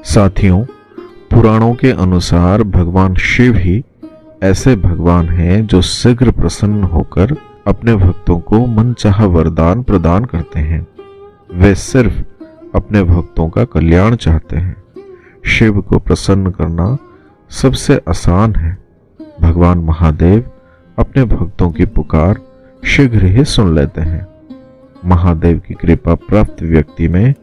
साथियों, पुराणों के अनुसार भगवान शिव ही ऐसे भगवान हैं जो शीघ्र प्रसन्न होकर अपने भक्तों को मनचाहा वरदान प्रदान करते हैं। वे सिर्फ अपने भक्तों का कल्याण चाहते हैं। शिव को प्रसन्न करना सबसे आसान है। भगवान महादेव अपने भक्तों की पुकार शीघ्र ही सुन लेते हैं। महादेव की कृपा प्राप्त व्यक्ति में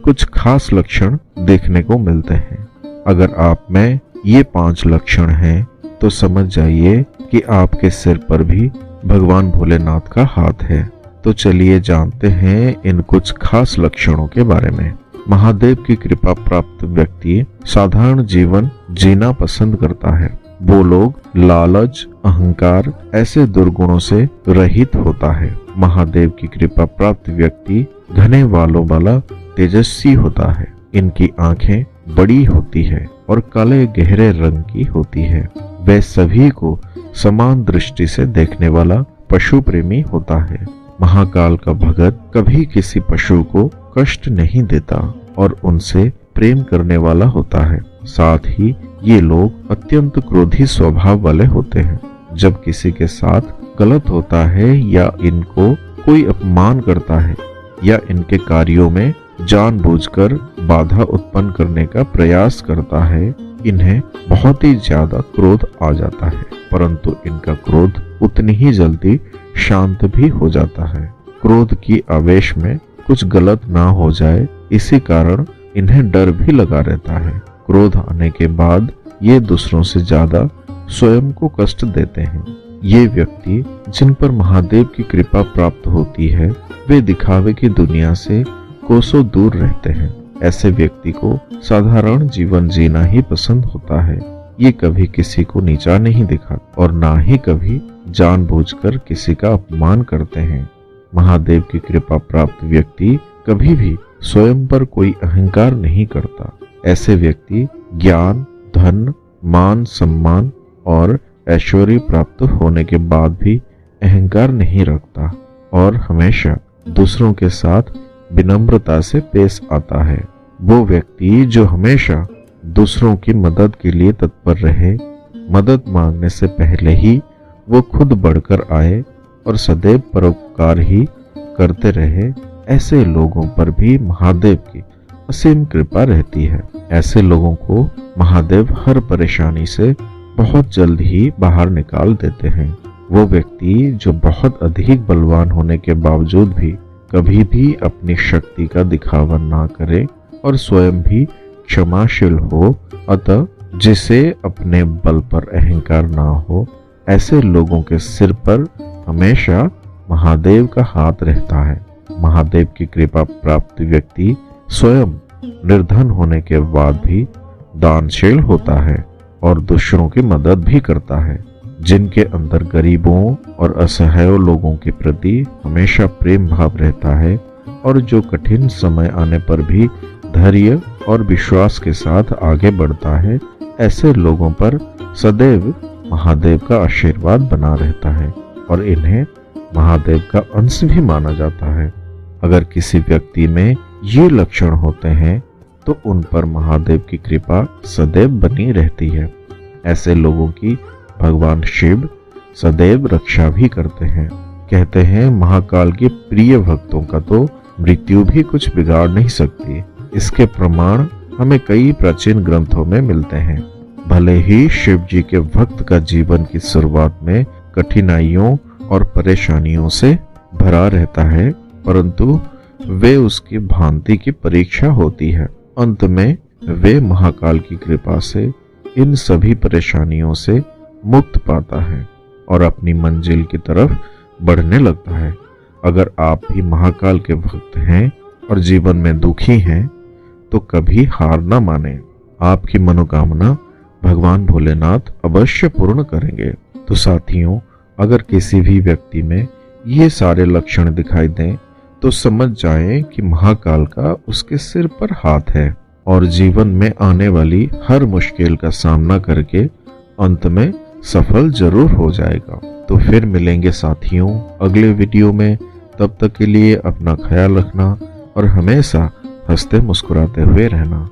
कुछ खास लक्षण देखने को मिलते हैं। अगर आप में ये 5 लक्षण हैं तो समझ जाइए कि आपके सिर पर भी भगवान भोलेनाथ का हाथ है। तो चलिए जानते हैं इन कुछ खास लक्षणों के बारे में। महादेव की कृपा प्राप्त व्यक्ति साधारण जीवन जीना पसंद करता है। वो लोग लालच, अहंकार ऐसे दुर्गुणों से रहित होता है। महादेव की कृपा प्राप्त व्यक्ति घने बालों वाला तेजस्वी होता है। इनकी आंखें बड़ी होती है और काले गहरे रंग की होती है। वह सभी को समान दृष्टि से देखने वाला पशु प्रेमी होता है। महाकाल का भगत कभी किसी पशु को कष्ट नहीं देता और उनसे प्रेम करने वाला होता है। साथ ही ये लोग अत्यंत क्रोधी स्वभाव वाले होते हैं। जब किसी के साथ गलत होता है या इनको कोई अपमान करता है या इनके कार्यों में जानबूझकर बाधा उत्पन्न करने का प्रयास करता है, इन्हें बहुत ही ज्यादा क्रोध आ जाता है, परंतु इनका क्रोध उतनी ही जल्दी शांत भी हो जाता है। क्रोध की आवेश में कुछ गलत ना हो जाए, इसी कारण इन्हें डर भी लगा रहता है। क्रोध आने के बाद ये दूसरों से ज्यादा स्वयं को कष्ट देते हैं। ये व्यक्ति जिन पर महादेव की कृपा प्राप्त होती है, वे दिखावे की दुनिया से कोसों दूर रहते हैं। ऐसे व्यक्ति को साधारण जीवन जीना ही पसंद होता है। ये कभी किसी को नीचा नहीं दिखाते और ना ही कभी जानबूझकर किसी का अपमान करते हैं। महादेव की कृपा प्राप्त व्यक्ति कभी भी स्वयं पर कोई अहंकार नहीं करता। ऐसे व्यक्ति ज्ञान, धन, मान, सम्मान और ऐश्वर्य प्राप्त होने के बाद भी अहंकार नहीं रखता और हमेशा दूसरों के साथ विनम्रता से पेश आता है। वो व्यक्ति जो हमेशा दूसरों की मदद के लिए तत्पर रहे, मदद मांगने से पहले ही वो खुद बढ़कर आए और सदैव परोपकार ही करते रहे, ऐसे लोगों पर भी महादेव की असीम कृपा रहती है। ऐसे लोगों को महादेव हर परेशानी से बहुत जल्द ही बाहर निकाल देते हैं। वो व्यक्ति जो बहुत अधिक बलवान होने के बावजूद भी कभी भी अपनी शक्ति का दिखावा ना करे और स्वयं भी क्षमाशील हो, अतः जिसे अपने बल पर अहंकार ना हो, ऐसे लोगों के सिर पर हमेशा महादेव का हाथ रहता है। महादेव की कृपा प्राप्त व्यक्ति स्वयं निर्धन होने के बाद भी दानशील होता है और दूसरों की मदद भी करता है। जिनके अंदर गरीबों और असहाय लोगों के प्रति हमेशा प्रेम भाव रहता है और जो कठिन समय आने पर भी धैर्य और विश्वास के साथ आगे बढ़ता है, ऐसे लोगों पर सदैव महादेव का आशीर्वाद बना रहता है और इन्हें महादेव का अंश भी माना जाता है। अगर किसी व्यक्ति में ये लक्षण होते हैं तो उन पर महादेव की कृपा सदैव बनी रहती है। ऐसे लोगों की भगवान शिव सदैव रक्षा भी करते हैं। कहते हैं महाकाल के प्रिय भक्तों का तो मृत्यु भी कुछ बिगाड़ नहीं सकती। इसके प्रमाण हमें कई प्राचीन ग्रंथों में मिलते हैं। भले ही शिव जी के भक्त का जीवन की शुरुआत में कठिनाइयों और परेशानियों से भरा रहता है, परंतु वे उसकी भांति की परीक्षा होती है। अंत में वे महाकाल की कृपा से इन सभी परेशानियों से मुक्त पाता है और अपनी मंजिल की तरफ बढ़ने लगता है। अगर आप भी महाकाल के भक्त हैं और जीवन में दुखी हैं तो कभी हार न माने। आपकी मनोकामना भगवान भोलेनाथ अवश्य पूर्ण करेंगे। तो साथियों, अगर किसी भी व्यक्ति में ये सारे लक्षण दिखाई दें तो समझ जाएं कि महाकाल का उसके सिर पर हाथ है और जीवन में आने वाली हर मुश्किल का सामना करके अंत में सफल जरूर हो जाएगा। तो फिर मिलेंगे साथियों अगले वीडियो में। तब तक के लिए अपना ख्याल रखना और हमेशा हंसते मुस्कुराते हुए रहना।